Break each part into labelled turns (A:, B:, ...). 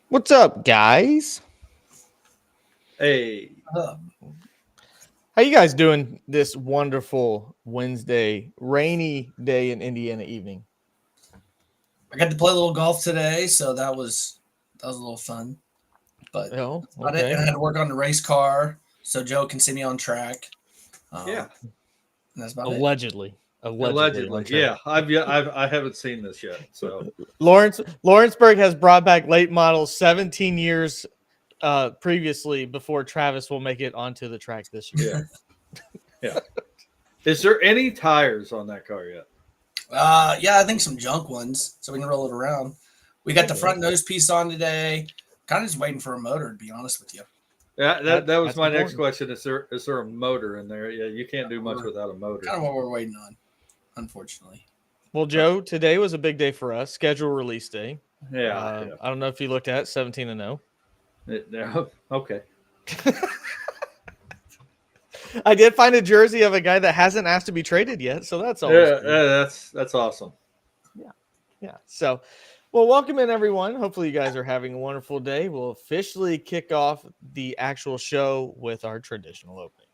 A: What's up, guys?
B: Hey,
A: How you guys doing this wonderful Wednesday, rainy day in Indiana evening?
C: I got to play a little golf today, so that was a little fun. But
A: Oh,
C: that's about it. And I
A: okay.
C: had to work on the race car so Joe can see me on track.
B: yeah,
C: And that's about it.
A: Allegedly on
B: allegedly,
A: track.
B: I haven't seen this yet. So
A: Lawrenceburg has brought back late models 17 years previously before Travis will make it onto the track this year.
B: yeah. Is there any tires on that car yet?
C: Yeah, I think some junk ones, so we can roll it around. We got the front nose piece on today. Kind of just waiting for a motor, to be honest with you.
B: Yeah, that was
A: That's
B: my next
A: important.
B: question. Is there a motor in there? Yeah, you can't do much without a motor.
C: Kind of what we're waiting on, unfortunately.
A: Well, Joe, today was a big day for us. Schedule release day.
B: Yeah,
A: I don't know if you looked at it, 17 and 0.
B: Okay.
A: I did find a jersey of a guy that hasn't asked to be traded yet, so that's always
B: Yeah,
A: good.
B: that's awesome.
A: Yeah. So, well, welcome in everyone. Hopefully, you guys are having a wonderful day. We'll officially kick off the actual show with our traditional opening.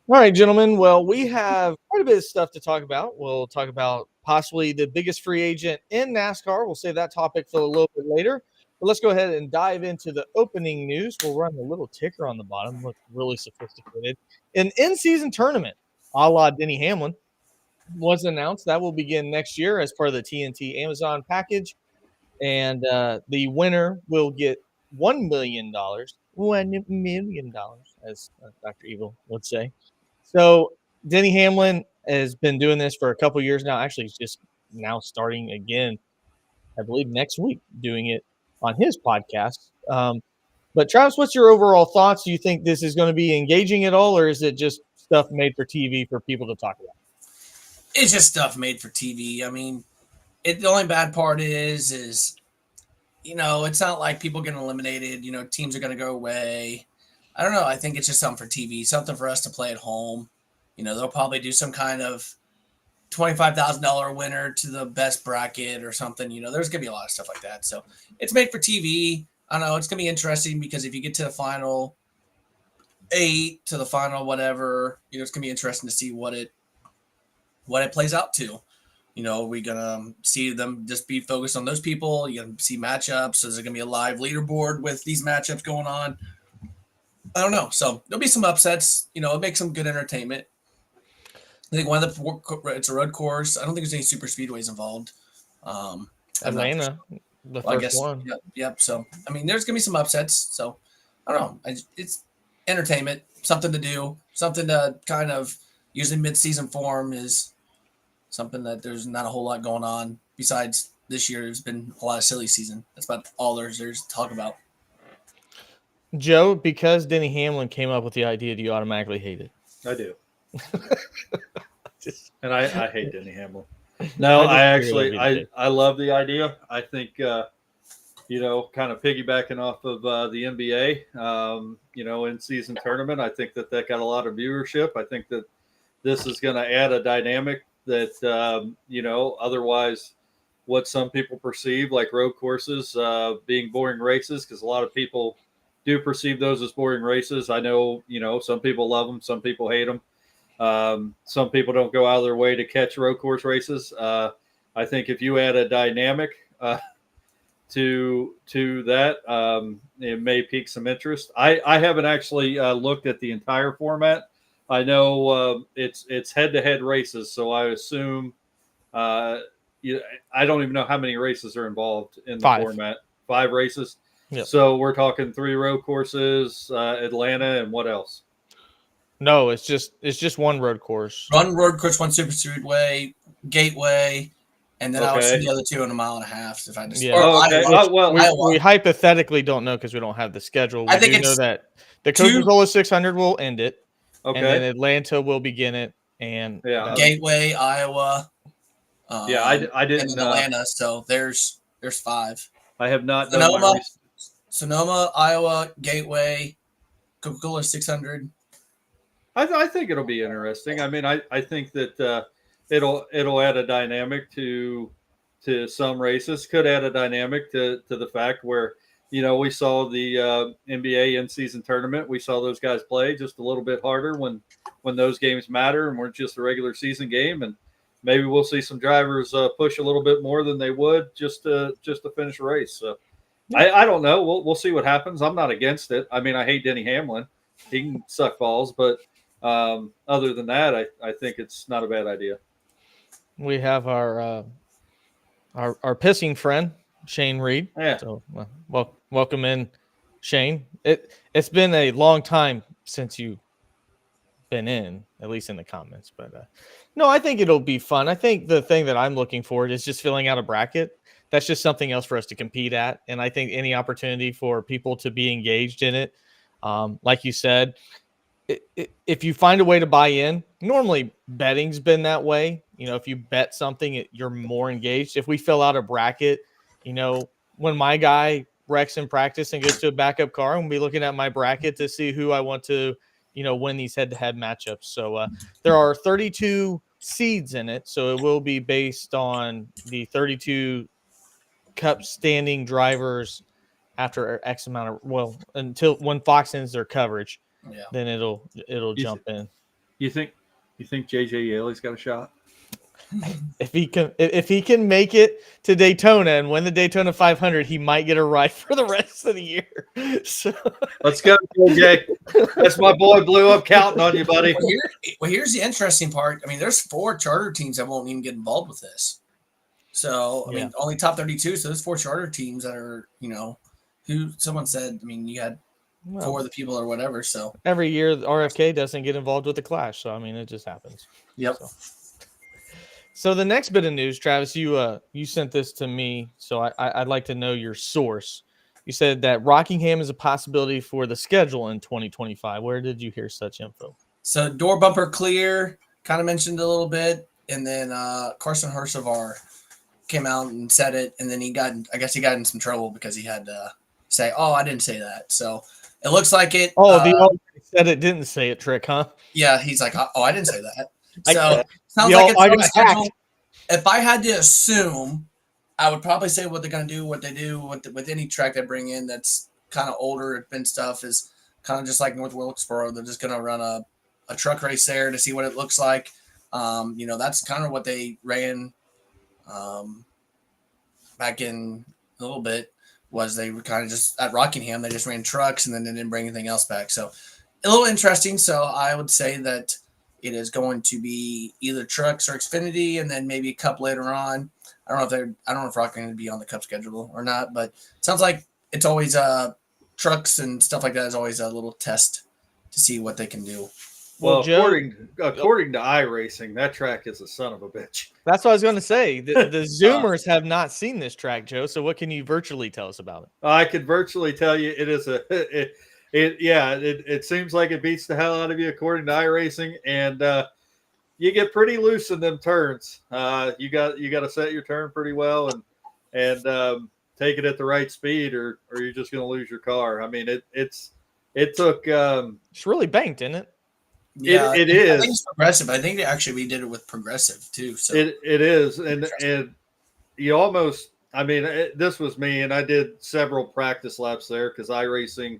A: All right, gentlemen. Well, we have quite a bit of stuff to talk about. We'll talk about possibly the biggest free agent in NASCAR. We'll save that topic for a little bit later. But let's go ahead and dive into the opening news. We'll run the little ticker on the bottom. Looks really sophisticated. An in-season tournament, a la Denny Hamlin, was announced. That will begin next year as part of the TNT Amazon package. And the winner will get $1 million. $1 million, as Dr. Evil would say. So Denny Hamlin has been doing this for a couple years now. Actually, he's just now starting again, I believe next week, doing it on his podcast. But Travis, what's your overall thoughts? Do you think this is going to be engaging at all, or is it just stuff made for TV for people to talk about?
C: It's just stuff made for TV. I mean, the only bad part is it's not like people getting eliminated. Teams are going to go away. I don't know. I think it's just something for TV, something for us to play at home. They'll probably do some kind of $25,000 winner to the best bracket or something. There's going to be a lot of stuff like that. So it's made for TV. I don't know. It's going to be interesting because if you get to the final 8, to the final whatever, it's going to be interesting to see what it plays out to. Are we going to see them just be focused on those people? You're going to see matchups. Is there going to be a live leaderboard with these matchups going on? I don't know. So there'll be some upsets. It makes some good entertainment. I think it's a road course. I don't think there's any super speedways involved.
A: Atlanta, the first one.
C: Yep. So, I mean, there's going to be some upsets. So, I don't know. It's entertainment, something to do, something to kind of usually mid-season form is something that there's not a whole lot going on. Besides this year, there's been a lot of silly season. That's about all there's to talk about.
A: Joe, because Denny Hamlin came up with the idea, do you automatically hate it?
B: I do. And I hate Denny Hamlin. No, I love the idea. I think kind of piggybacking off of the NBA, in season tournament. I think that got a lot of viewership. I think that this is going to add a dynamic that otherwise what some people perceive like road courses being boring races, because a lot of people do perceive those as boring races. I know, some people love them, some people hate them. Some people don't go out of their way to catch road course races. I think if you add a dynamic to that, it may pique some interest. I haven't actually looked at the entire format. I know it's head-to-head races, so I assume I don't even know how many races are involved in the format. 5 races.
A: Yep.
B: So we're talking 3 road courses, Atlanta, and what else?
A: No, it's just one road course.
C: One road course, one super speedway, Gateway, and then I would see the other 2 in a mile and a half. If I just
A: we hypothetically don't know because we don't have the schedule. We do know that the Coca-Cola 600 will end it. Okay. And then Atlanta will begin it, and
C: Gateway, Iowa.
B: I didn't
C: know Atlanta. So there's 5.
B: I have not done my research.
C: Sonoma, Iowa, Gateway, Coca-Cola 600.
B: I think it'll be interesting. I mean, I think that it'll add a dynamic to some races. Could add a dynamic to the fact where, we saw the NBA in-season tournament. We saw those guys play just a little bit harder when those games matter and weren't just a regular season game. And maybe we'll see some drivers push a little bit more than they would just to finish a race. So I don't know. We'll see what happens. I'm not against it. I mean, I hate Denny Hamlin. He can suck balls, but other than that, I think it's not a bad idea.
A: We have our pissing friend Shane Reed.
B: Yeah.
A: So welcome in, Shane. It's been a long time since you've been in, at least in the comments. But no, I think it'll be fun. I think the thing that I'm looking forward is just filling out a bracket. That's just something else for us to compete at. And I think any opportunity for people to be engaged in it, like you said, if you find a way to buy in, normally betting's been that way. If you bet something, you're more engaged. If we fill out a bracket, when my guy wrecks in practice and goes to a backup car, I'm going to be looking at my bracket to see who I want to, win these head-to-head matchups. So there are 32 seeds in it. So it will be based on the 32 Cup standing drivers after X amount of, until when Fox ends their coverage. Yeah. Then it'll jump in.
B: You think JJ Yaley's got a shot?
A: If he can make it to Daytona and win the Daytona 500, he might get a ride for the rest of the year. So
B: let's go, JJ. That's my boy Blue. I'm counting on you, buddy.
C: Here's the interesting part. I mean, there's 4 charter teams that won't even get involved with this. So I mean, only top 32. So there's 4 charter teams that are, who someone said. I mean, you had 4 of the people or whatever. So
A: every year the RFK doesn't get involved with the Clash. So I mean, it just happens.
C: Yep.
A: So the next bit of news, Travis, you sent this to me, so I'd like to know your source. You said that Rockingham is a possibility for the schedule in 2025. Where did you hear such info?
C: So door bumper clear, kind of mentioned a little bit, and then Carson Hersevar came out and said it, and then he got in some trouble because he had to say, "Oh, I didn't say that." So it looks like it.
A: Oh, the old said it didn't say it trick, huh?
C: Yeah, he's like, "Oh, I didn't say that." So sounds like it's on a schedule. If I had to assume, I would probably say what they're going to do, what they do with any track they bring in that's kind of older. It's been stuff is kind of just like North Wilkesboro. They're just going to run a truck race there to see what it looks like. That's kind of what they ran back in a little bit. Was they were kind of just at Rockingham. They just ran trucks and then they didn't bring anything else back. So a little interesting. So I would say that it is going to be either trucks or Xfinity, and then maybe a Cup later on. I don't know if Rockingham will be on the Cup schedule or not, but it sounds like it's always trucks and stuff like that is always a little test to see what they can do.
B: Well, Joe, according to iRacing, that track is a son of a bitch.
A: That's what I was going to say. The Zoomers have not seen this track, Joe. So what can you virtually tell us about it?
B: I could virtually tell you it is it seems like it beats the hell out of you according to iRacing, and you get pretty loose in them turns. You got to set your turn pretty well and take it at the right speed, or you're just going to lose your car. I mean, it took.
A: It's really banked, isn't it?
C: Yeah,
B: it is.
C: I think it's progressive. I think actually we did it with progressive too. So
B: it is, and you almost. I mean, this was me, and I did several practice laps there because iRacing.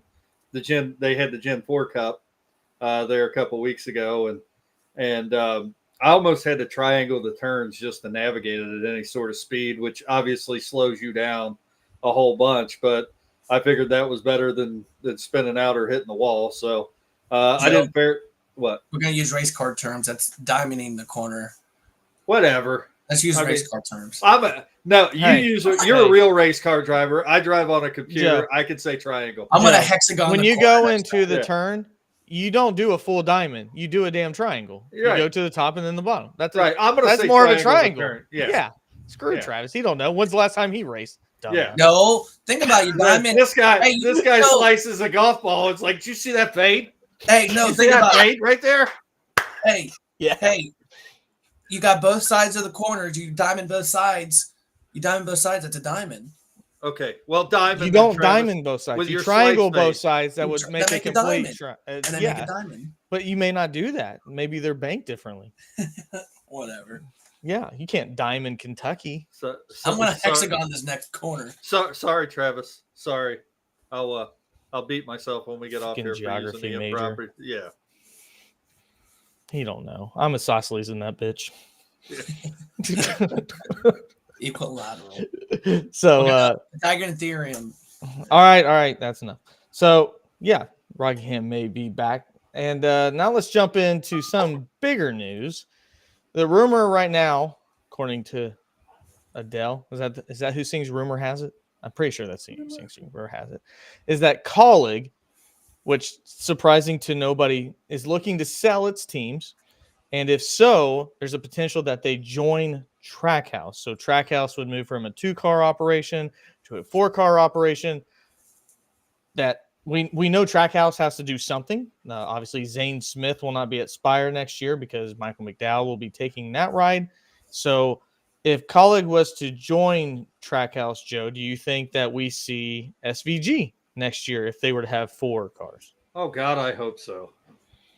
B: They had the Gen 4 Cup there a couple weeks ago, and I almost had to triangle the turns just to navigate it at any sort of speed, which obviously slows you down a whole bunch. But I figured that was better than spinning out or hitting the wall. So I didn't fare. What?
C: We're gonna use race car terms. That's diamonding the corner.
B: Whatever.
C: Let's use race car terms.
B: You're a real race car driver. I drive on a computer. I could say triangle.
C: I'm gonna hexagon.
A: When you go into the turn, you don't do a full diamond. You do a damn triangle. You go to the top and then the bottom. That's
B: right.
A: That's more of a triangle.
B: Yeah.
A: Screw Travis. He don't know. When's the last time he raced?
B: Yeah.
C: No. Think about you, diamond.
B: This guy slices a golf ball. It's like, did you see that fade?
C: Hey, no. Think about
B: fade right there.
C: Hey.
A: Yeah.
C: Hey. You got both sides of the corners. You diamond both sides. That's a diamond.
B: Okay. Well, diamond.
A: You don't diamond both sides. You triangle both sides. That would make a complete
C: and then make a diamond.
A: But you may not do that. Maybe they're banked differently.
C: Whatever.
A: Yeah, you can't dime in Kentucky.
C: I'm gonna hexagon this next corner.
B: Sorry, Travis. Sorry. I'll beat myself when we get off here for
A: geography
B: using the
A: major.
B: improper. Yeah.
A: He don't know. I'm a Isosceles in that bitch.
C: Equilateral.
A: So
C: Pythagorean theorem.
A: All right, that's enough. So yeah, Rockingham may be back. And now let's jump into some bigger news. The rumor right now, according to Adele, is that who sings Rumor Has It? I'm pretty sure that's who sings Rumor Has It. Is that Colleague, which surprising to nobody, is looking to sell its teams. And if so, there's a potential that they join Trackhouse. So Trackhouse would move from a 2-car operation to a 4-car operation. That we know Trackhouse has to do something. Obviously, Zane Smith will not be at Spire next year because Michael McDowell will be taking that ride. So if Colleague was to join Trackhouse, Joe, do you think that we see SVG next year if they were to have 4 cars?
B: Oh, God, I hope so.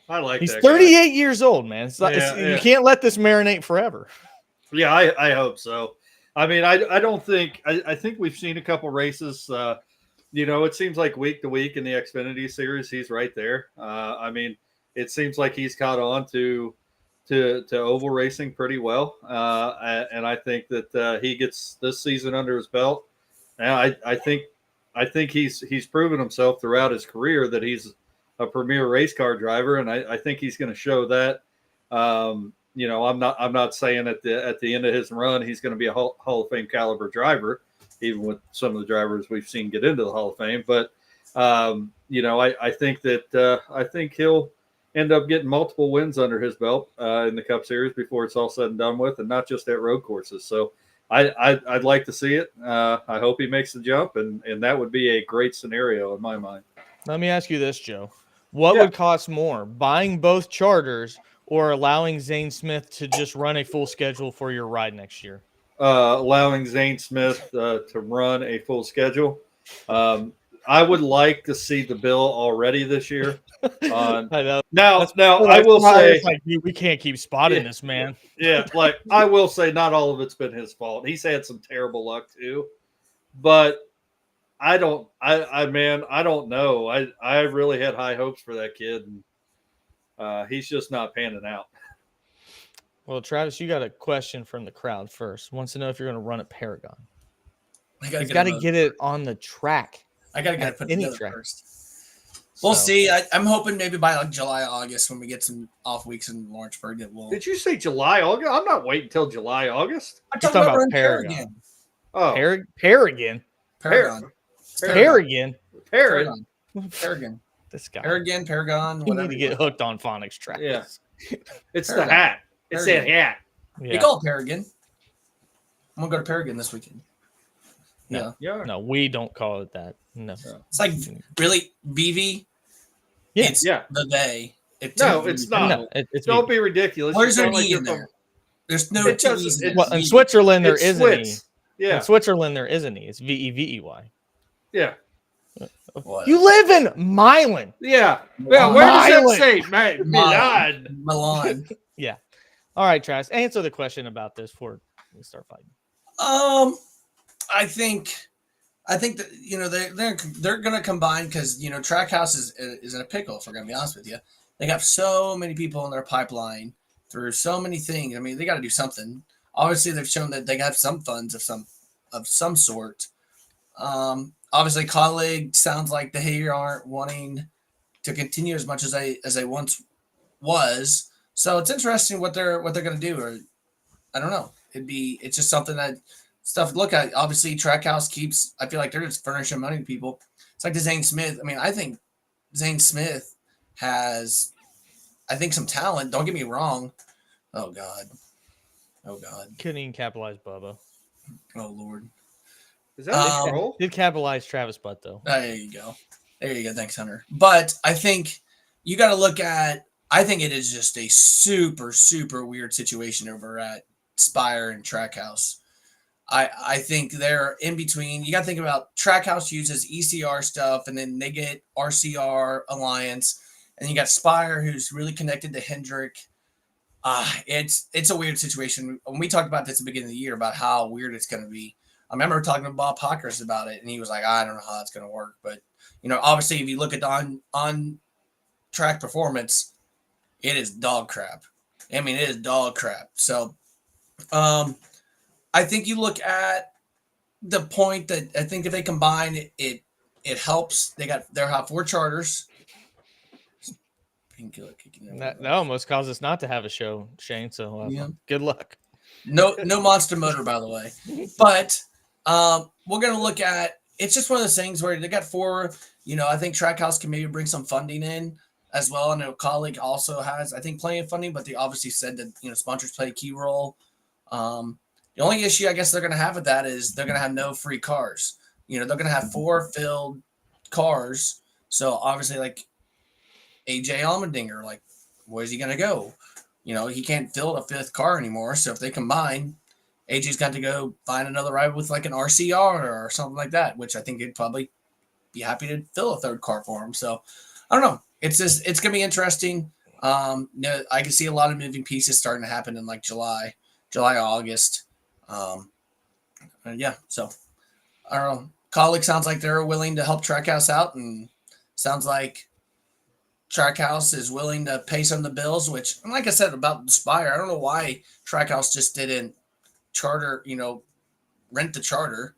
B: I like
A: He's
B: that
A: 38
B: guy.
A: years old, man. You can't let this marinate forever.
B: Yeah, I hope so. I mean, I don't think – I think we've seen a couple races it seems like week to week in the Xfinity series, he's right there. I mean, it seems like he's caught on to oval racing pretty well. And I think that he gets this season under his belt. And I think he's proven himself throughout his career that he's a premier race car driver, and I think he's going to show that. I'm not saying at the end of his run he's going to be a Hall of Fame caliber driver, even with some of the drivers we've seen get into the Hall of Fame. But I think he'll end up getting multiple wins under his belt in the Cup Series before it's all said and done with, and not just at road courses. So I'd like to see it. I hope he makes the jump, and that would be a great scenario in my mind.
A: Let me ask you this, Joe. What would cost more, buying both charters or allowing Zane Smith to just run a full schedule for your ride next year?
B: Allowing Zane Smith to run a full schedule. I would like to see the bill already this year. I know. Now I will say,
A: we can't keep spotting this man.
B: Yeah, like I will say, not all of it's been his fault. He's had some terrible luck too, but I don't know. I really had high hopes for that kid, and he's just not panning out.
A: Well, Travis, you got a question from the crowd first. Wants to know if you're going to run at Paragon. He's got to get it on the track.
C: I got to get it put together first. We'll see. I'm hoping maybe by like July, August, when we get some off weeks in Lawrenceburg.
B: Did you say July, August? I'm not waiting until July, August.
C: I'm talking about Paragon.
B: Oh,
A: Paragon.
C: Paragon.
A: This guy.
C: Paragon.
A: You need to get hooked on phonics track.
B: Yeah. It's Paragon. The hat. It's that hat.
C: Yeah. We call it Paragon. I'm going to go to Paragon this weekend. Yeah.
A: No, we don't call it that. No.
C: It's like really BV.
A: Yeah.
C: It's the they.
B: It's not.
A: No, it's
B: don't be ridiculous.
C: Where's there an E in there? There's no T's in
A: in Switzerland, there is an E.
B: Yeah.
A: In Switzerland, there is an E. It's VEVEY.
B: Yeah.
C: What?
A: You live in Milan.
B: Yeah. Well, where does that say?
C: Milan.
A: Yeah. All right, Travis. Answer the question about this before we start fighting.
C: I think that they're going to combine because Trackhouse is in a pickle. If we're going to be honest with you, they got so many people in their pipeline through so many things. I mean, they got to do something. Obviously, they've shown that they have some funds of some sort. Obviously, Colleague sounds like they aren't wanting to continue as much as they once was. So it's interesting what they're going to do. Or I don't know. It's just something that stuff to look at. Obviously, Trackhouse keeps. I feel like they're just furnishing money to people. It's like the Zane Smith. I mean, I think Zane Smith has, some talent. Don't get me wrong. Oh God.
A: Couldn't even capitalize Bubba.
C: Oh Lord.
B: Is that control?
A: Did capitalize Travis Butt though.
C: There you go. Thanks, Hunter. But I think you got to look at. I think it is just a super, super weird situation over at Spire and Trackhouse. I think they're in between. You got to think about Trackhouse uses ECR stuff, and then they get RCR Alliance, And you got Spire, who's really connected to Hendrick. It's a weird situation. When we talked about this at the beginning of the year about how weird it's going to be, I remember talking to Bob Hawkers about it, and he was like, I don't know how it's going to work. But, obviously, if you look at the on-track performance, it is dog crap. I mean, it is dog crap. So, I think you look at the point that I think if they combine it helps. They'll have 4 charters. Painkiller kicking.
A: That almost caused us not to have a show, Shane. So good luck.
C: No monster motor, by the way. But we're gonna look at. It's just one of those things where they got 4. I think Trackhouse can maybe bring some funding in as well. I know Colleague also has, I think, plenty of funding, but they obviously said that sponsors play a key role. The only issue I guess they're gonna have with that is they're gonna have no free cars. They're gonna have 4 filled cars. So obviously, like AJ Allmendinger, like, where's he gonna go? He can't fill a 5th car anymore. So if they combine, AJ's got to go find another ride with like an RCR or something like that, which I think he'd probably be happy to fill a 3rd car for him. So I don't know. It's gonna be interesting. I can see a lot of moving pieces starting to happen in like July, August. So I don't know. Colleague sounds like they're willing to help Trackhouse out, and sounds like Trackhouse is willing to pay some of the bills, which, like I said about Spire, I don't know why Trackhouse just didn't charter, rent the charter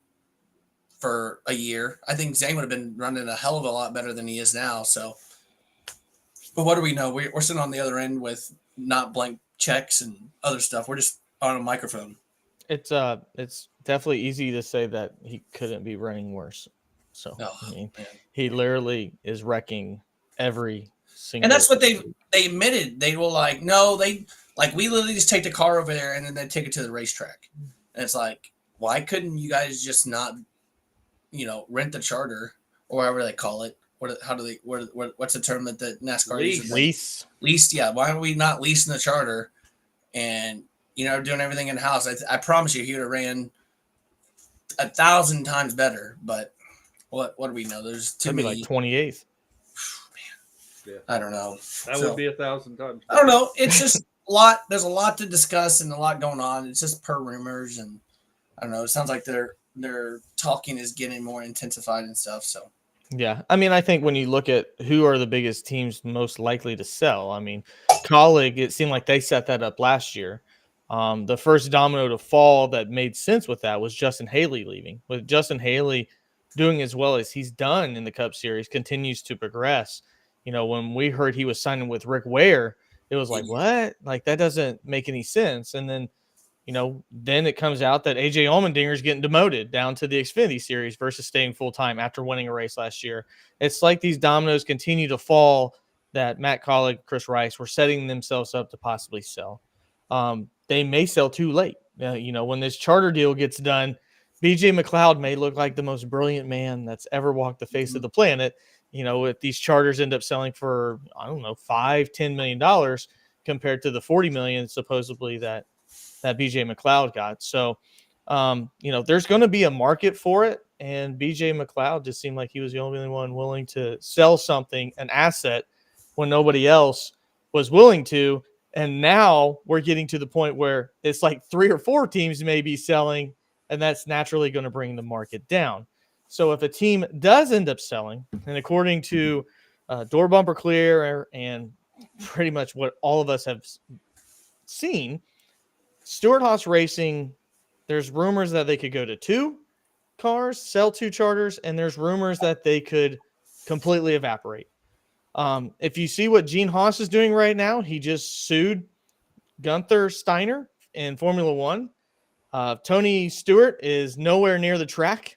C: for a year. I think Zane would have been running a hell of a lot better than he is now. So, but what do we know? We're sitting on the other end with not blank checks and other stuff. We're just on a microphone.
A: It's definitely easy to say that he couldn't be running worse. So he literally is wrecking every single.
C: And that's what they admitted. They were like, no, we literally just take the car over there and then they take it to the racetrack. And it's like, why couldn't you guys just not, rent the charter or whatever they call it? What's the term that the NASCAR uses? Lease. Yeah. Why are we not leasing the charter and, doing everything in house? I promise you, he would have ran 1,000 times better. But what do we know? There's too many.
A: Like 28th.
B: Yeah.
C: I don't know.
B: That would be 1,000 times.
C: I don't know. It's just a lot. There's a lot to discuss and a lot going on. It's just per rumors, and I don't know. It sounds like their talking is getting more intensified and stuff. So
A: yeah, I mean, I think when you look at who are the biggest teams most likely to sell, I mean, Colleague, it seemed like they set that up last year. The first domino to fall that made sense with that was Justin Haley leaving. With Justin Haley doing as well as he's done in the Cup Series, continues to progress. When we heard he was signing with Rick Ware, it was like, what? Like, that doesn't make any sense. And then, then it comes out that AJ Allmendinger is getting demoted down to the Xfinity Series versus staying full-time after winning a race last year. It's like these dominoes continue to fall that Matt Colleague, Chris Rice were setting themselves up to possibly sell. They may sell too late. When this charter deal gets done, BJ McLeod may look like the most brilliant man that's ever walked the face of the planet. If these charters end up selling for, I don't know, $5-10 million compared to the $40 million supposedly that BJ McLeod got. So, there's going to be a market for it. And BJ McLeod just seemed like he was the only one willing to sell something, an asset, when nobody else was willing to. And now we're getting to the point where it's like 3 or 4 teams may be selling, and that's naturally going to bring the market down. So if a team does end up selling, and according to Door Bumper Clear and pretty much what all of us have seen, Stewart-Haas Racing, there's rumors that they could go to 2 cars, sell 2 charters, and there's rumors that they could completely evaporate. If you see what Gene Haas is doing right now, he just sued Gunther Steiner in Formula One. Tony Stewart is nowhere near the track.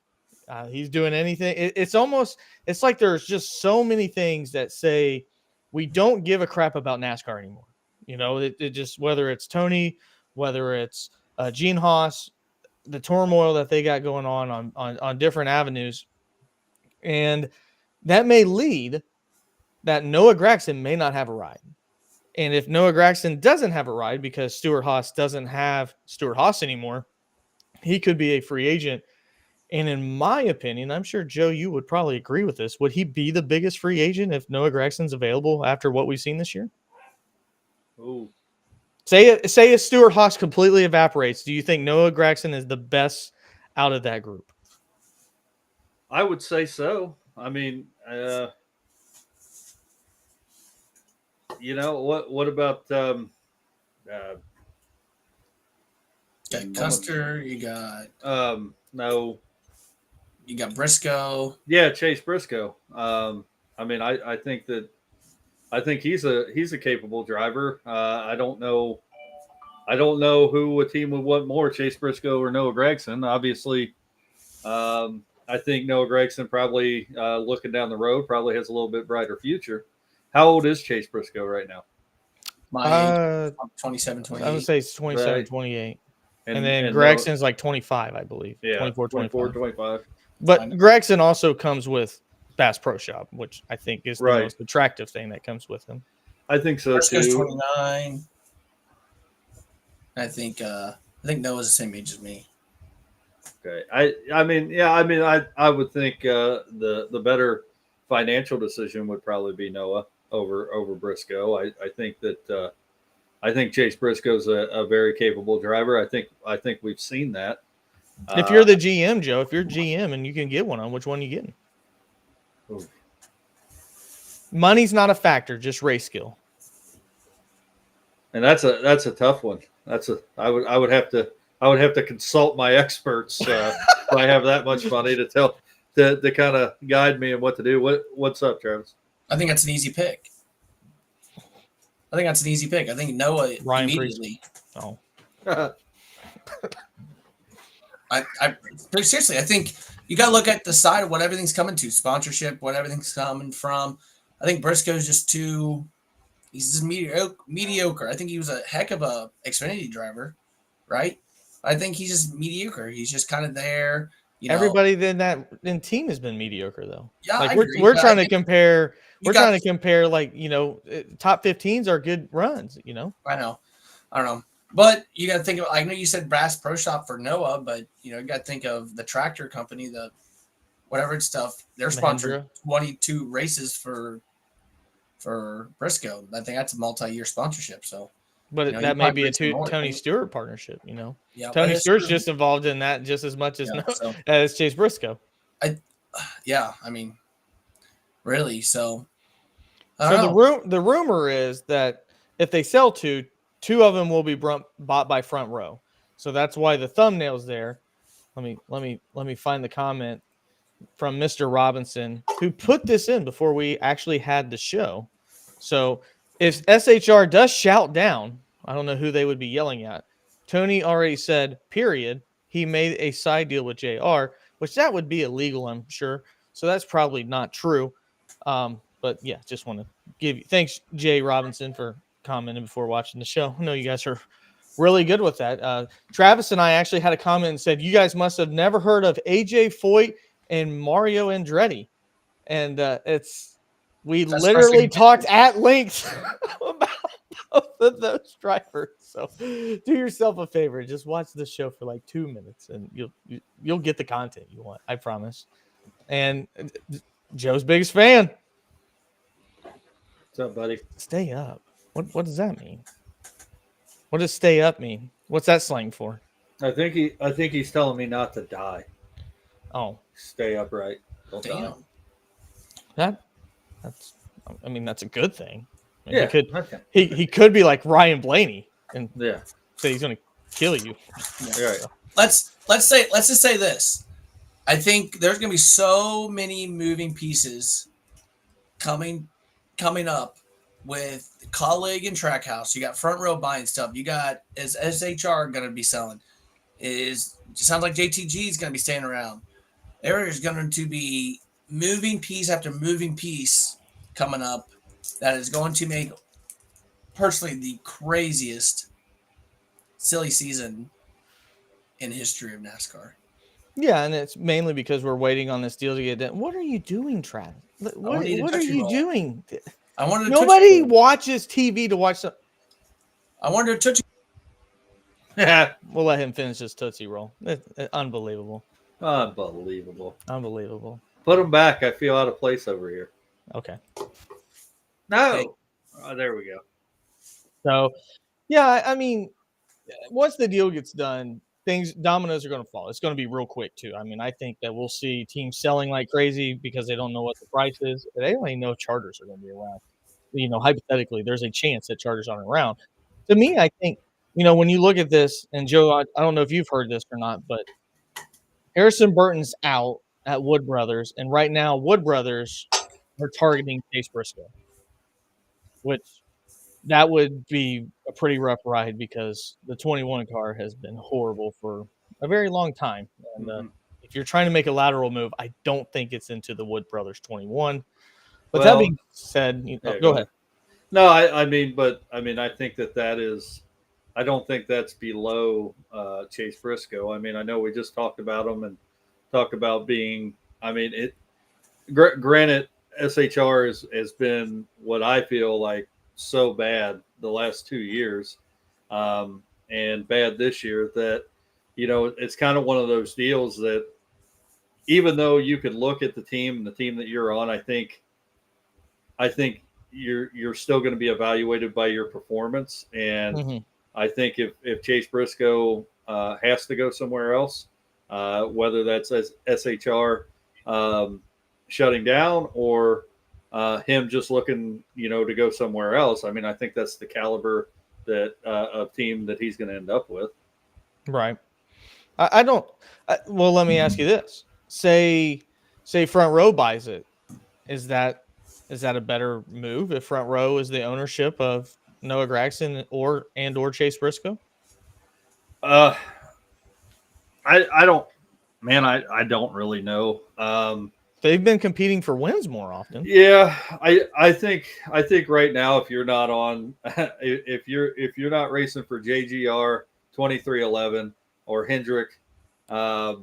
A: He's doing anything. It's like there's just so many things that say we don't give a crap about NASCAR anymore. It just, whether it's Tony, whether it's Gene Haas, the turmoil that they got going on different avenues. And that may lead that Noah Gragson may not have a ride. And if Noah Gragson doesn't have a ride because Stewart-Haas doesn't have Stewart-Haas anymore, he could be a free agent And in my opinion, I'm sure, Joe, you would probably agree with this. Would he be the biggest free agent if Noah Gragson's available after what we've seen this year?
B: Ooh.
A: Say if Stuart Haas completely evaporates, do you think Noah Gragson is the best out of that group?
B: I would say so. I mean, you know what about
C: You got Custer, you got
B: no,
C: you got Briscoe.
B: yeah, Chase Briscoe. I mean, I think he's a capable driver. I don't know who a team would want more, Chase Briscoe or Noah Gragson. Obviously, I think Noah Gragson probably looking down the road probably has a little bit brighter future. How old is Chase Briscoe right now?
C: My age, 27, 28.
A: I would say it's 27,
B: Right.
A: 28. And then
B: Noah,
A: Gragson's like 25, I believe.
B: yeah,
A: 24,
B: 25.
A: But Gragson also comes with Bass Pro Shop, which I think is the
B: Right.
A: most attractive thing that comes with him.
B: I think so
C: Briscoe's
B: too.
C: 29. I think Noah's the same age as me.
B: Okay. I would think the better financial decision would probably be Noah over Briscoe. I think Chase Briscoe's a very capable driver. I think we've seen that.
A: If you're the GM, Joe, if you're GM and you can get one on, which one are you getting?
B: Ooh.
A: Money's not a factor, just race skill.
B: And that's a tough one. I would have to consult my experts if I have that much money to kind of guide me and what to do. What's up, Travis?
C: I think that's an easy pick. I think Noah
A: Ryan
C: immediately.
A: Oh.
C: I seriously, I think you got to look at the side of what everything's coming to, sponsorship, what everything's coming from. I think Briscoe's just he's just mediocre. I think he was a heck of a Xfinity driver, right? I think he's just mediocre. He's just kind of there.
A: Everybody in team has been mediocre though.
C: Yeah,
A: like
C: I
A: we're
C: agree,
A: trying to compare. We're trying to
C: got-
A: compare like top 15s are good runs.
C: I know. I don't know. But you got to think of, I know you said Bass Pro Shop for Noah, but you got to think of the tractor company, the whatever it's stuff. They're sponsored 22 races for Briscoe. I think that's a multi-year sponsorship. So,
A: but that may be a Tony Stewart partnership.
C: Yeah,
A: Tony Stewart's just involved in that just as much as as Chase Briscoe.
C: I mean, really. So
A: the rumor is that if they sell two of them will be bought by Front Row. So that's why the thumbnail's there. Let me find the comment from Mr. Robinson, who put this in before we actually had the show. So if SHR does shout down, I don't know who they would be yelling at. Tony already said, period, he made a side deal with JR, which that would be illegal, I'm sure. So that's probably not true. But yeah, just want to give you thanks, Jay Robinson, for commenting before watching the show. I know you guys are really good with that. Travis and I actually had a comment and said, you guys must have never heard of AJ Foyt and Mario Andretti. And we literally talked at length about both of those drivers. So do yourself a favor. Just watch the show for like 2 minutes and you'll get the content you want. I promise. And Joe's biggest fan.
B: What's up, buddy?
A: Stay up. What does that mean? What does stay up mean? What's that slang for?
B: I think he's telling me not to die.
A: Oh,
B: stay upright. Don't die.
A: That's a good thing.
B: Yeah,
A: he could be like Ryan Blaney and say he's going to kill you.
B: Yeah. Right.
C: Let's just say this. I think there's going to be so many moving pieces coming up with Colleague and Trackhouse. You got Front Row buying stuff. You got is SHR going to be selling? Sounds like JTG is going to be staying around. There is going to be moving piece after moving piece coming up that is going to make personally the craziest silly season in history of NASCAR.
A: Yeah, and it's mainly because we're waiting on this deal to get done. What are you doing, Travis? What are you doing? Nobody watches TV to watch.
C: I wanted to touch.
A: We'll let him finish his Tootsie Roll. Unbelievable.
B: Unbelievable.
A: Unbelievable.
B: Put them back. I feel out of place over here.
A: Okay.
B: No.
C: Hey.
B: Oh, there we go.
A: So, yeah, I mean, once the deal gets done, dominoes are going to fall. It's going to be real quick too. I mean, I think that we'll see teams selling like crazy because they don't know what the price is. They don't even know charters are going to be around. Hypothetically, there's a chance that charters aren't around. To me, I think when you look at this, and Joe, I don't know if you've heard this or not, but Harrison Burton's out at Wood Brothers, and right now Wood Brothers are targeting Chase Briscoe, which that would be a pretty rough ride because the 21 car has been horrible for a very long time. And if you're trying to make a lateral move, I don't think it's into the Wood Brothers 21. But that being said, go ahead.
B: No, I think that is. I don't think that's below Chase Briscoe. I mean, I know we just talked about him and talked about being. I mean, granted, SHR has been what I feel like so bad the last 2 years, and bad this year that it's kind of one of those deals that even though you could look at the team that you're on, I think you're still going to be evaluated by your performance. And I think if Chase Briscoe has to go somewhere else, whether that's SHR shutting down or him just looking, to go somewhere else. I mean, I think that's the caliber that of team that he's going to end up with.
A: Right. I don't. Well, let me ask you this: say Front Row buys it. Is that a better move if Front Row is the ownership of Noah Gragson or Chase Briscoe?
B: I don't, man. I don't really know.
A: They've been competing for wins more often.
B: Yeah, I think right now, if you're not on, if you're not racing for JGR 2311 or Hendrick, I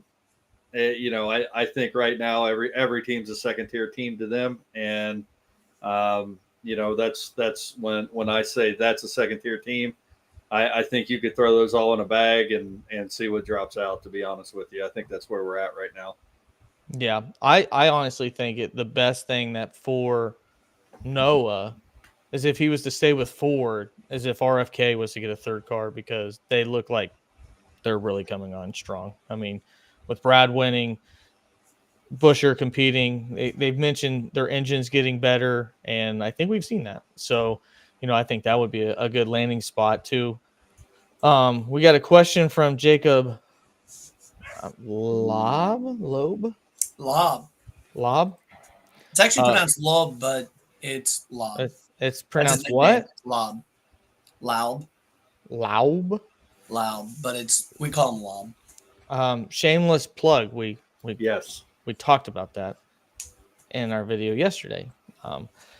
B: think right now every team's a second tier team to them, and that's when I say that's a second tier team. I think you could throw those all in a bag and see what drops out. To be honest with you, I think that's where we're at right now.
A: Yeah, I honestly think the best thing that for Noah is if he was to stay with Ford, is if RFK was to get a third car, because they look like they're really coming on strong. I mean, with Brad winning, Buescher competing, they've mentioned their engines getting better, and I think we've seen that. So, I think that would be a good landing spot too. We got a question from Jacob Lob.
C: It's actually pronounced Lob, but it's Lob.
A: It's pronounced what?
C: Lob. Laub. But we call him
A: Lob. Shameless Plug. We talked about that in our video yesterday.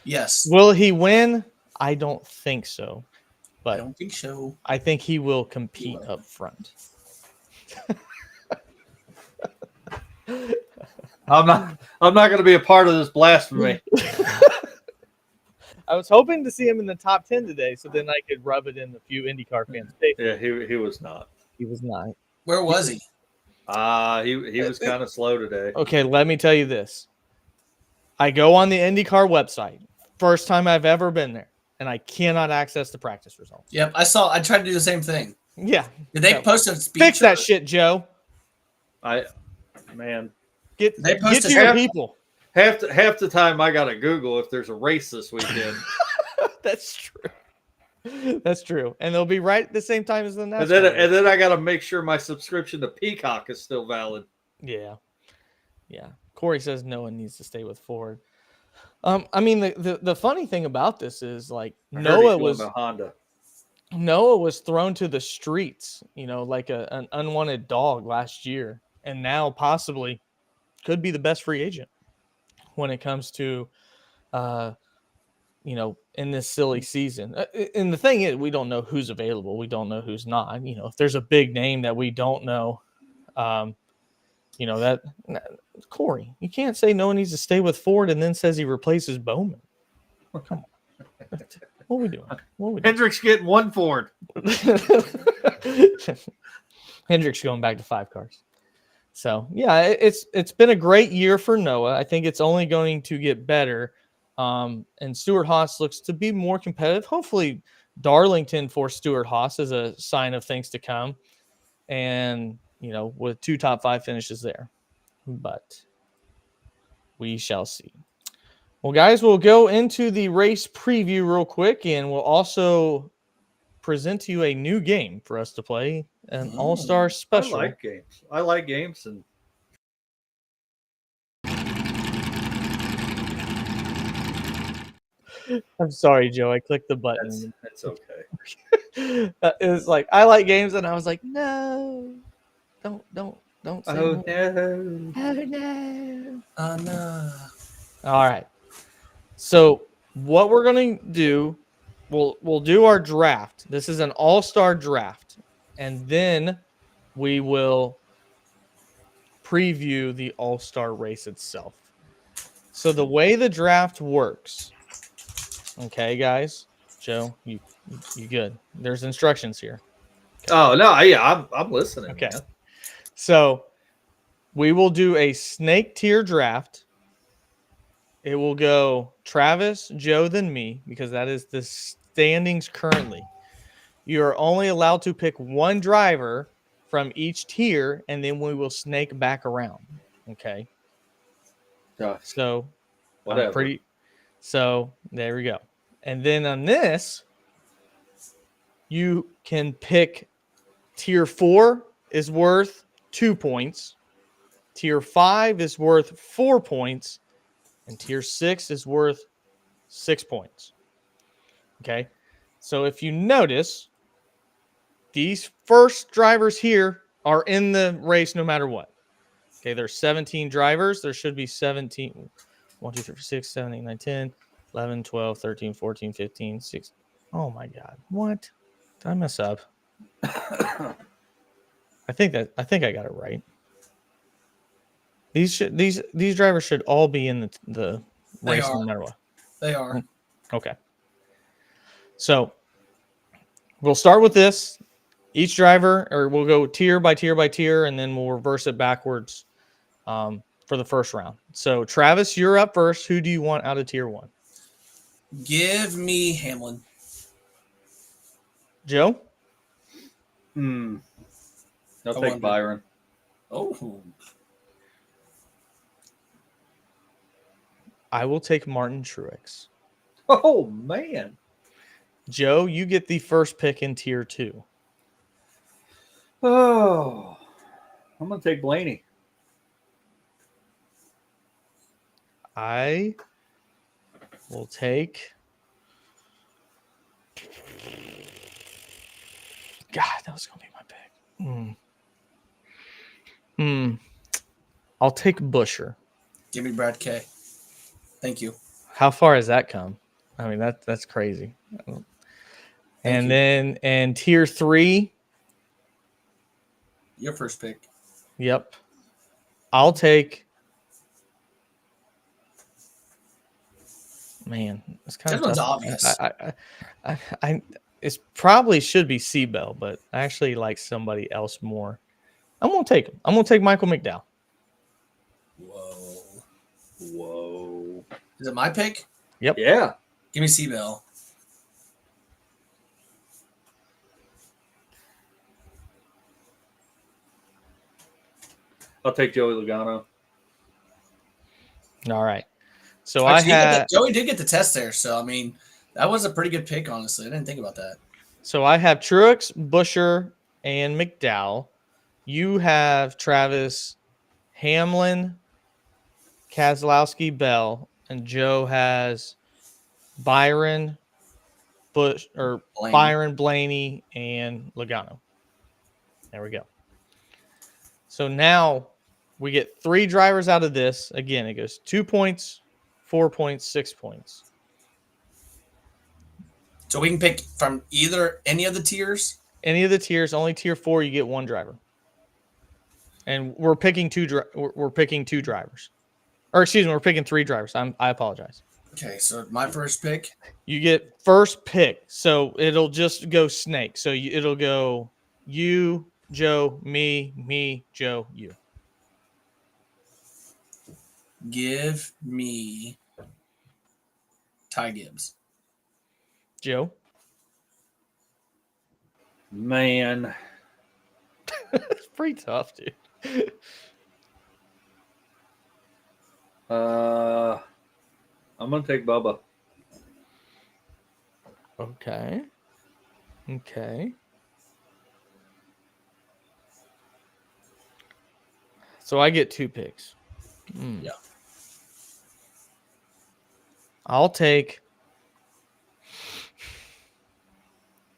C: Yes.
A: Will he win? I don't think so. But
C: I don't think so.
A: I think he will compete up front.
B: I'm not going to be a part of this blasphemy.
A: I was hoping to see him in the top 10 today, so then I could rub it in a few IndyCar fans' face.
B: Yeah, he was not.
A: He was not.
C: Where was he?
B: He was kind of slow today.
A: Okay, let me tell you this. I go on the IndyCar website. First time I've ever been there, and I cannot access the practice results.
C: Yep, I tried to do the same thing.
A: Yeah.
C: Did they post a speech?
A: Fix that shit, Joe. Get to your people.
B: Half the time I gotta Google if there's a race this weekend.
A: That's true. That's true. And they'll be right at the same time as the NASCAR.
B: And then I gotta make sure my subscription to Peacock is still valid.
A: Yeah. Corey says no one needs to stay with Ford. I mean, the funny thing about this is, like, Noah was thrown to the streets, like an unwanted dog last year, and now possibly could be the best free agent when it comes to, in this silly season. And the thing is, we don't know who's available. We don't know who's not. If there's a big name that we don't know, that Corey, you can't say no one needs to stay with Ford and then says he replaces Bowman. Come on. What are we doing?
B: Hendrick's getting one Ford.
A: Hendrick's going back to 5 cars. So yeah, it's been a great year for Noah. I think it's only going to get better. And Stuart Haas looks to be more competitive. Hopefully, Darlington for Stuart Haas is a sign of things to come. And with 2 top 5 finishes there, but we shall see. Well, guys, we'll go into the race preview real quick, and we'll also present to you a new game for us to play, an All-Star Special.
B: I like games, and
A: I'm sorry, Joe. I clicked the button.
B: That's okay.
A: It was like, I like games, and I was like, no, don't say
B: Oh,
A: no.
B: no.
A: Oh, no.
C: Oh, no.
A: All right. So what we're going to do, we'll do our draft. This is an all-star draft, and then we will preview the all-star race itself. So the way the draft works, okay, guys, Joe, you good? There's instructions here.
B: Oh no, yeah, I'm listening.
A: Okay.
B: Man.
A: So we will do a snake tier draft. It will go Travis, Joe, then me, because that is the standings currently. You are only allowed to pick one driver from each tier, and then we will snake back around. Okay.
B: Gosh,
A: So
B: whatever.
A: So there we go. And then on this, you can pick tier 4 is worth 2 points. Tier 5 is worth 4 points. And tier 6 is worth 6 points. Okay. So if you notice, these first drivers here are in the race no matter what. Okay. There's 17 drivers. There should be 17. 1, 2, 3, 4, 6, 7, 8, 9, 10, 11, 12, 13, 14, 15, 16. Oh my God. What? Did I mess up? I think I got it right. These drivers should all be in the race no matter what.
C: They are.
A: Okay. So we'll start with this. Each driver, or we'll go tier by tier by tier, and then we'll reverse it backwards for the first round. So Travis, you're up first. Who do you want out of tier 1?
C: Give me Hamlin.
A: Joe?
B: I'll take Byron.
C: Oh.
A: I will take Martin Truex.
B: Oh man.
A: Joe, you get the first pick in tier 2.
B: Oh, I'm gonna take Blaney.
A: I will take. God, that was gonna be my pick. I'll take Busher.
C: Give me Brad K. Thank you.
A: How far has that come? I mean, that's crazy. And then in tier 3,
C: your first pick.
A: Yep, I'll take. Man, it's kind
C: This
A: of
C: one's obvious.
A: I it probably should be Seabell, but I actually like somebody else more. I'm gonna take him. I'm gonna take Michael McDowell.
B: Whoa.
C: Is it my pick?
A: Yep.
B: Yeah.
C: Give me Seabell.
B: I'll take Joey Logano.
A: All right. So
C: Actually, Joey did get the test there, so I mean that was a pretty good pick, honestly. I didn't think about that.
A: So I have Truex, Busher, and McDowell. You have Travis, Hamlin, Keselowski, Bell, and Joe has Byron, Byron, Blaney, and Logano. There we go. So now we get 3 drivers out of this. Again, it goes 2 points, 4 points, 6 points.
C: So we can pick from any of the tiers?
A: Any of the tiers, only tier 4, you get 1 driver. And we're picking 2 drivers. Or excuse me, we're picking 3 drivers. I apologize.
C: Okay, so my first pick.
A: You get first pick. So it'll just go snake. So it'll go you, Joe, me, Joe, you.
C: Give me Ty Gibbs.
A: Joe?
B: Man.
A: It's pretty tough, dude.
B: I'm going to take Bubba.
A: Okay. So I get 2 picks.
C: Yeah.
A: I'll take.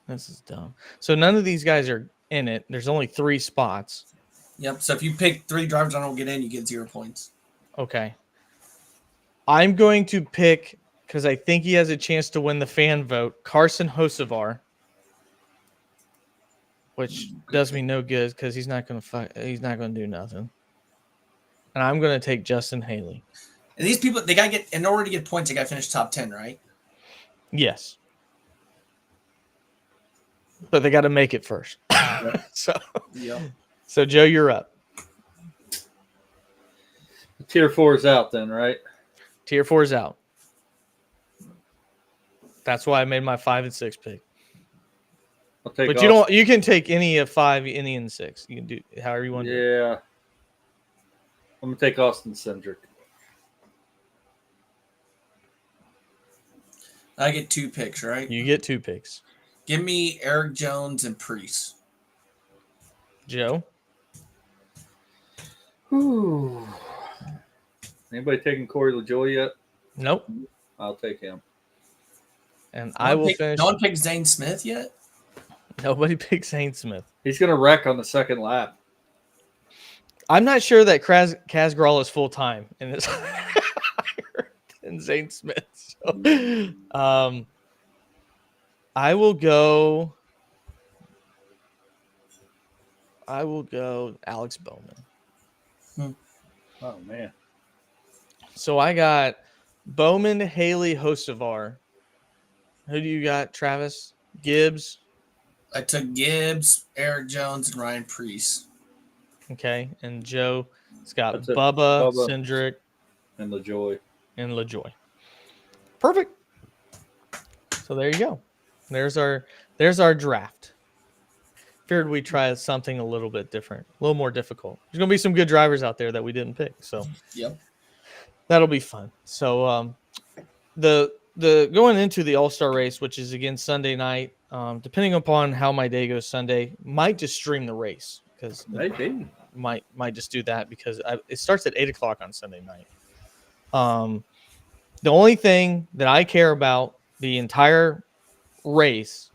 A: This is dumb. So none of these guys are in it. There's only 3 spots.
C: Yep. So if you pick 3 drivers that don't get in, you get 0 points.
A: Okay. I'm going to pick, because I think he has a chance to win the fan vote, Carson Hocevar, which does me no good because he's not going to do nothing. And I'm going to take Justin Haley.
C: And these people, they got to get, in order to get points, they got to finish top 10, right?
A: Yes. But they got to make it first.
C: Yep.
A: So Joe, you're up.
B: Tier 4 is out then, right?
A: Tier 4 is out. That's why I made my 5 and 6 pick.
B: I'll take
A: But you can take any of 5, any and 6. You can do however you want to do.
B: Yeah. I'm going to take Austin Cindric.
C: I get 2 picks, right?
A: You get 2 picks.
C: Give me Eric Jones and Priest.
A: Joe?
B: Ooh. Anybody taking Corey LaJoie yet?
A: Nope.
B: I'll take him.
A: And I will finish.
C: No one picked Zane Smith yet?
A: Nobody picks Zane Smith.
B: He's going to wreck on the second lap.
A: I'm not sure that Kaz Grall is full time in this higher than Zane Smith. So, I will go Alex Bowman.
B: Oh, man.
A: So I got Bowman, Haley, Hocevar. Who do you got, Travis? Gibbs?
C: I took Gibbs, Eric Jones, and Ryan Priest.
A: Okay. And Joe, it's got
B: That's it.
A: Bubba,
B: Bubba.
A: Cindric,
B: And LaJoie.
A: Perfect. So there you go. There's our draft. Figured we'd try something a little bit different, a little more difficult. There's gonna be some good drivers out there that we didn't pick, so
C: Yep.
A: that'll be fun. So the going into the AllStar race, which is again Sunday night, depending upon how my day goes Sunday, might just stream the race because
B: Maybe.
A: might just do that because it starts at 8:00 on Sunday night. The only thing that I care about the entire race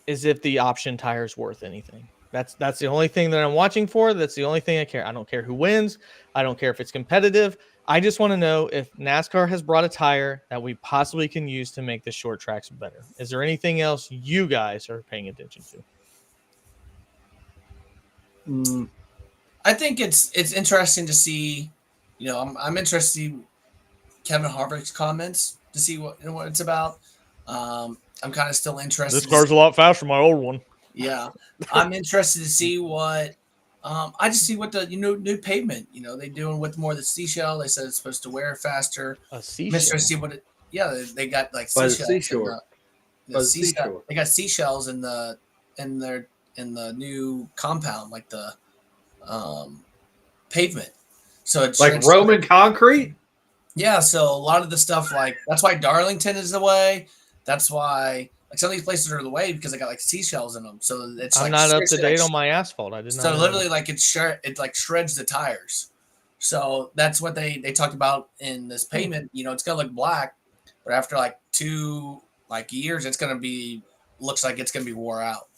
A: is if the option tire is worth anything. That's the only thing that I'm watching for. That's the only thing I care. I don't care who wins. I don't care if it's competitive. I just want to know if NASCAR has brought a tire that we possibly can use to make the short tracks better. Is there anything else you guys are paying attention to?
C: I think it's interesting to see. You know, I'm interested to see Kevin Harvick's comments to see what it's about. I'm kind of still interested.
A: This car's a lot faster than my old one.
C: Yeah, I'm interested to see what. I just see what the new pavement. They doing with more of the seashell. They said it's supposed to wear faster.
A: A
C: I'm
A: seashell.
C: interested to see what it. Yeah, they got like
B: By the
C: seashells.
B: seashore. By the
C: seashell-
B: seashore.
C: They got seashells in the new compound, like the pavement. So it's
B: Like Roman concrete?
C: Yeah, so a lot of the stuff, like, that's why Darlington is the way. That's why, like, some of these places are the way because they got like seashells in them. So it's
A: I'm
C: like
A: not up to
C: seriously,
A: date
C: like,
A: on my asphalt. I did not.
C: So
A: know
C: literally,
A: that.
C: like it like shreds the tires. So that's what they talked about in this pavement. It's gonna look black, but after like 2 years, it's gonna be looks like it's gonna be wore out.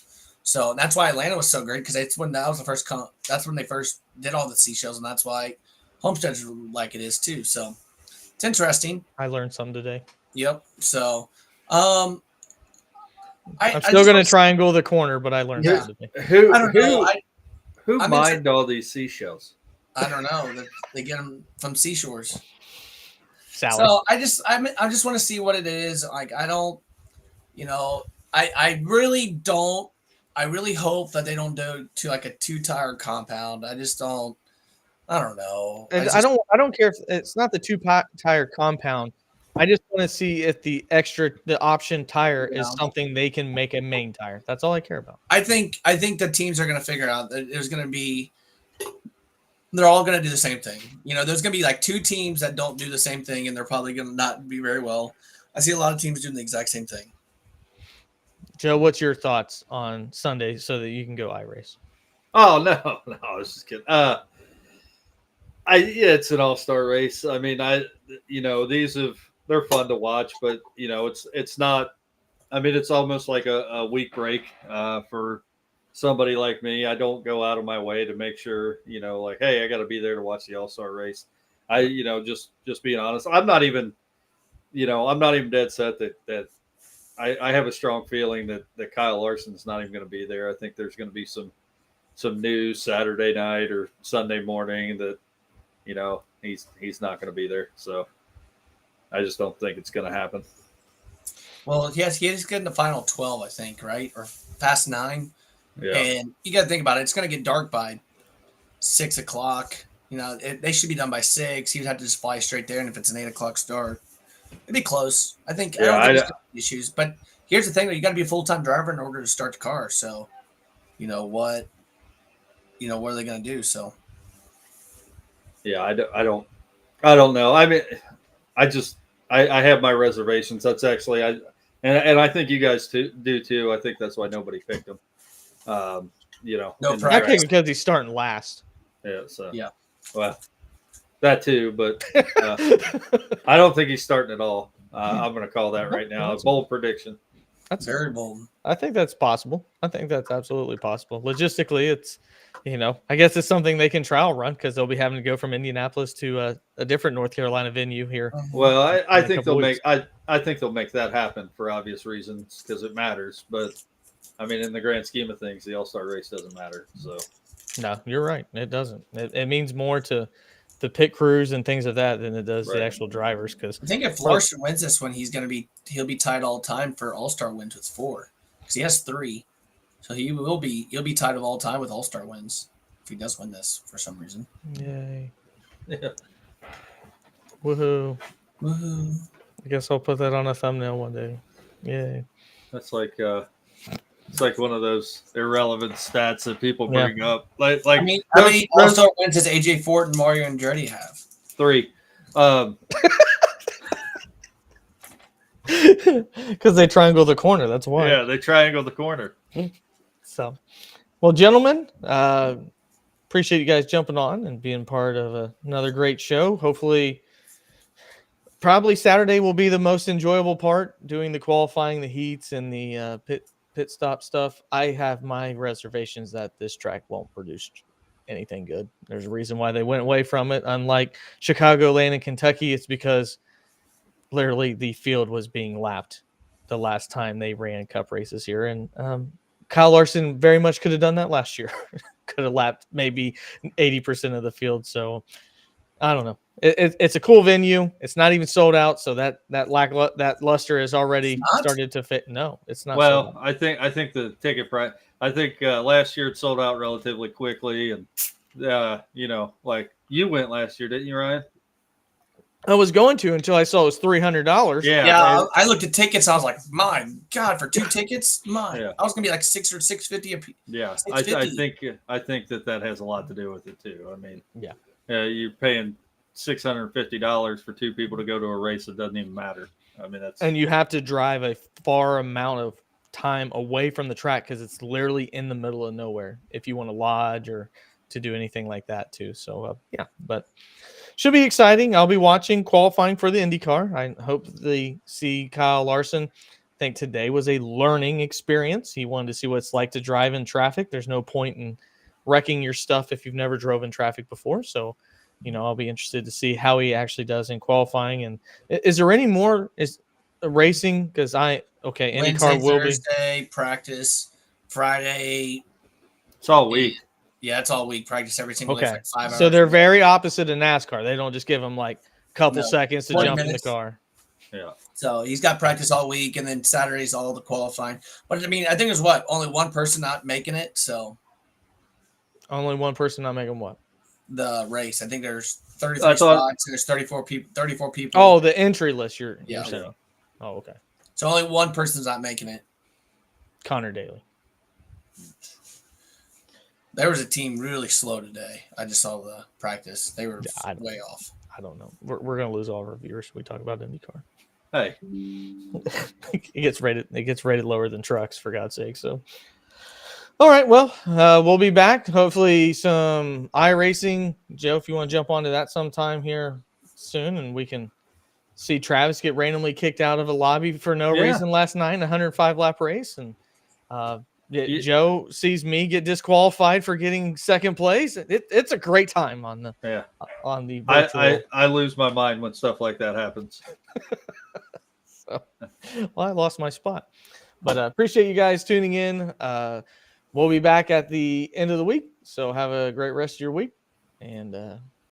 C: So that's why Atlanta was so great because that was the first that's when they first did all the seashells, and that's why Homestead's like it is too. So it's interesting.
A: I learned something today.
C: Yep. So,
A: I'm still going to triangle the corner, but I learned something today.
B: Who
C: I don't know.
B: who
C: I'm
B: mined all these seashells?
C: I don't know. They get them from seashores.
A: Sally.
C: So I just want to see what it is. Like I don't, I really don't. I really hope that they don't do to like a 2-tire compound. I just don't. I don't know.
A: And I don't care if it's not the tire compound. I just want to see if the option tire is something they can make a main tire. That's all I care about.
C: I think the teams are going to figure out that there's going to be. They're all going to do the same thing. There's going to be like 2 teams that don't do the same thing, and they're probably going to not be very well. I see a lot of teams doing the exact same thing.
A: Joe, what's your thoughts on Sunday so that you can go iRace?
B: Oh no, I was just kidding. It's an all-star race. I mean, they're fun to watch, but it's not. I mean, it's almost like a week break for somebody like me. I don't go out of my way to make sure, like, hey, I got to be there to watch the all-star race. Just being honest, I'm not even dead set that I have a strong feeling that Kyle Larson's not even going to be there. I think there's going to be some news Saturday night or Sunday morning that, he's not going to be there. So I just don't think it's going to happen.
C: Well, yes, he's getting the final 12, I think, right? Or past 9.
B: Yeah.
C: And you got to think about it. It's going to get dark by 6 o'clock. They should be done by 6. He would have to just fly straight there. And if it's an 8 o'clock start, it'd be close. I don't think there's issues. But here's the thing: you got to be a full-time driver in order to start the car. So, what are they going to do? So,
B: yeah, I don't know. I mean, I have my reservations. That's actually and I think you guys do too. I think that's why nobody picked him.
C: No
A: practice. I think because he's starting last.
B: Yeah. So
C: yeah.
B: Well, that too, but I don't think he's starting at all. I'm going to call that right now. A bold prediction.
C: That's very bold.
A: I think that's possible. I think that's absolutely possible. Logistically, it's, I guess it's something they can trial run because they'll be having to go from Indianapolis to a different North Carolina venue here.
B: Well, I think they'll make that happen for obvious reasons because it matters. But I mean, in the grand scheme of things, the All-Star race doesn't matter. So
A: no, you're right. It doesn't. It means more to the pit crews and things of that than it does the actual drivers. Because
C: I think if Larson wins this one, he'll be tied all time for All-Star wins with 4 because he has 3. So he'll be tied of all time with All-Star wins if he does win this for some reason.
A: Yay!
B: Yeah.
A: Woohoo!
C: Woohoo!
A: I guess I'll put that on a thumbnail one day. Yay!
B: That's like it's like one of those irrelevant stats that people bring up. Like
C: how many All-Star wins does AJ Fort and Mario Andretti have?
B: 3.
A: Because they triangle the corner. That's why.
B: Yeah, they triangle the corner.
A: So, well, gentlemen, appreciate you guys jumping on and being part of another great show. Hopefully, probably Saturday will be the most enjoyable part, doing the qualifying, the heats, and the pit stop stuff. I have my reservations that this track won't produce anything good. There's a reason why they went away from it. Unlike Chicago, Lane, and Kentucky, it's because literally the field was being lapped the last time they ran cup races here. And Kyle Larson very much could have done that last year. Could have lapped maybe 80% of the field. So I don't know. It's a cool venue. It's not even sold out. So that luster has already started to fit. No, it's not.
B: Well, I think the ticket price, I think last year it sold out relatively quickly. And, like you went last year, didn't you, Ryan?
A: I was going to until I saw it was $300.
C: Yeah. I looked at tickets. I was like, my God, for 2 tickets, I was gonna be like $600 or $650.
B: Yeah, I think that has a lot to do with it too. I mean, you're paying $650 for 2 people to go to a race that doesn't even matter. I mean, and
A: you have to drive a far amount of time away from the track because it's literally in the middle of nowhere. If you want to lodge or to do anything like that too. So but. Should be exciting. I'll be watching qualifying for the IndyCar. I hope they see Kyle Larson. I think today was a learning experience. He wanted to see what it's like to drive in traffic. There's no point in wrecking your stuff if you've never drove in traffic before. So, I'll be interested to see how he actually does in qualifying. And is there any more racing? Because IndyCar will
C: Thursday, practice, Friday.
B: It's all week.
C: Yeah, it's all week. Practice every single day for like 5 hours.
A: So they're very opposite of NASCAR. They don't just give them like a couple seconds to jump in the car.
B: Yeah.
C: So he's got practice all week, and then Saturday's all the qualifying. But I mean, I think there's only one person not making it. So
A: only one person not making what?
C: the race. I think there's 33 spots. And there's 34 people. 34 people.
A: Oh, the entry list. You're
C: Yeah.
A: saying. Oh, okay.
C: So only one person's not making it.
A: Connor Daly.
C: There was a team really slow today. I just saw the practice. They were way off.
A: I don't know. We're going to lose all of our viewers if we talk about IndyCar.
B: Hey,
A: it gets rated lower than trucks, for God's sake. So, all right. Well, we'll be back. Hopefully, some iRacing. Joe, if you want to jump onto that sometime here soon, and we can see Travis get randomly kicked out of a lobby for no reason last night in a 105 lap race, and Joe sees me get disqualified for getting second place. It's a great time on the virtual.
B: I lose my mind when stuff like that happens.
A: So, well, I lost my spot, but appreciate you guys tuning in. We'll be back at the end of the week, so have a great rest of your week, and